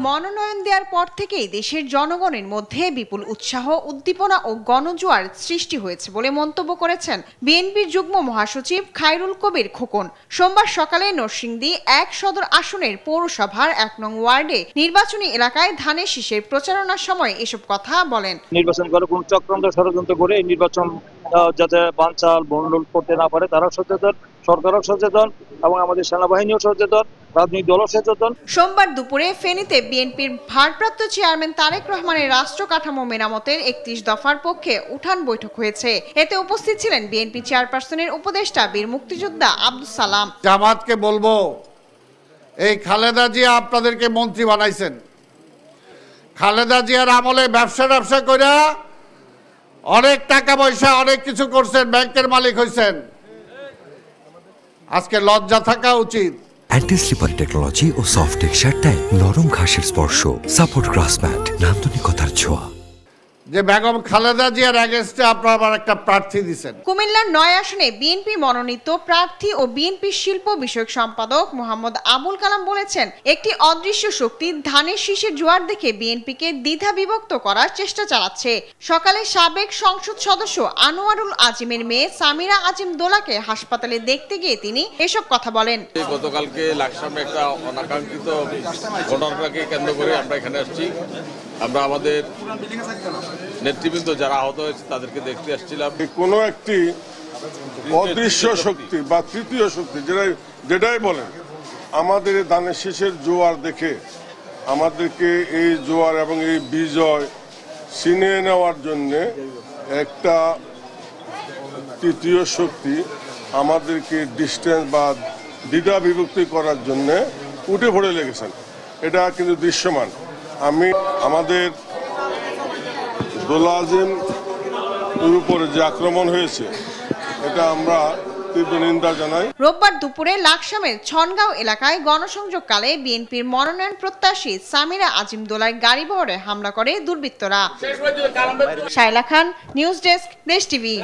মনোনয়ন দেওয়ার পর থেকেই দেশের জনগণের মধ্যে বিপুল উৎসাহ, উদ্দীপনা ও গণজোয়ার সৃষ্টি হয়েছে বলে মন্তব্য করেছেন বিএনপির যুগ্ম মহাসচিব খায়রুল কবির খোকন। সোমবার সকালে নরসিংদী ১ সদর আসনের পৌরসভার ১ নং ওয়ার্ডে নির্বাচনী এলাকায় ধানের শীষের প্রচারণার সময় এসব কথা বলেন। নির্বাচন করে কোন চক্রান্ত ষড়যন্ত্র করে নির্বাচন যাতে বানচাল বন্ডল করতে না পারে তারাও সচেতন, সরকারও সচেতন এবং আমাদের সেনাবাহিনীও সচেতন, রাজনৈতিক দলও সচেতন। সোমবার দুপুরে ফেনীতে বিএনপির ভারপ্রাপ্ত চেয়ারম্যান তারেক রহমানের রাষ্ট্র কাঠামো মেরামতের ৩১ দফার পক্ষে উঠান বৈঠক হয়েছে। এতে উপস্থিত ছিলেন বিএনপি চেয়ারপারসনের উপদেষ্টা বীর মুক্তিযোদ্ধা আব্দুস সালাম। জামাতকে বলবো, এই খালেদা জিয়া আপনাদেরকে মন্ত্রী বানাইছেন। খালেদা জিয়ার আমলে ব্যবসা কইরা অনেক টাকা পয়সা অনেক কিছু করছেন, ব্যাংকের মালিক হয়েছেন। আজকে লজ্জা থাকা উচিত। অ্যান্টি স্লিপার টেকনোলজি ও সফট টেক্সচারটাই নরম ঘাসের স্পর্শ, সাপোর্ট গ্রাস ম্যাট, নান্দনিকতার ছোঁয়া। যে বেগম খালেদা জিয়ার এগেইনস্টে আপনারা একটা প্রার্থী দিবেন। কুমিল্লার ৯ আসনে বিএনপি মনোনীত প্রার্থী ও বিএনপি শিল্প বিষয়ক সম্পাদক মোহাম্মদ আবুল কালাম বলেছেন, একটি অদৃশ্য শক্তি ধানের শীষের জোয়ার দেখে বিএনপিকে দ্বিধা বিভক্ত করার চেষ্টা চালাচ্ছে। সকালে সাবেক সংসদ সদস্য আনোয়ারুল আজিমের মেয়ে সামিরা আজিম দোলাকে হাসপাতালে দেখতে গিয়ে তিনি এসব কথা বলেন। গতকালকে লাকসামে একটা অনাকাঙ্ক্ষিত ঘটনাকে কেন্দ্র করে আমরা এখানে আসছি। আমরা আমাদের নেতৃবৃন্দ যারা আহত হয়েছে তাদেরকে দেখতে আসছিলাম। কোনো একটি অদৃশ্য শক্তি বা তৃতীয় শক্তি যেটাই বলেন, আমাদের ধানের শীষের জোয়ার দেখে আমাদেরকে এই জোয়ার এবং এই বিজয় ছিনিয়ে নেওয়ার জন্য একটা তৃতীয় শক্তি আমাদেরকে ডিস্টেন্স বা দ্বিধা বিভক্তি করার জন্য উঠে পড়ে লেগেছেন। এটা কিন্তু দৃশ্যমান। আমি আমাদের দোলা আজিম উপরে যে আক্রমণ হয়েছে এটা আমরা তীব্র নিন্দা জানাই। রোববার দুপুরে লাকসামের ছনগাঁও এলাকায় গণসংযোগকালে বিএনপির মনোনয়ন প্রত্যাশী সামিরা আজিম দোলার গাড়িবহরে হামলা করে দুর্বৃত্তরা। শায়লা খান, নিউজ ডেস্ক, দেশ টিভি।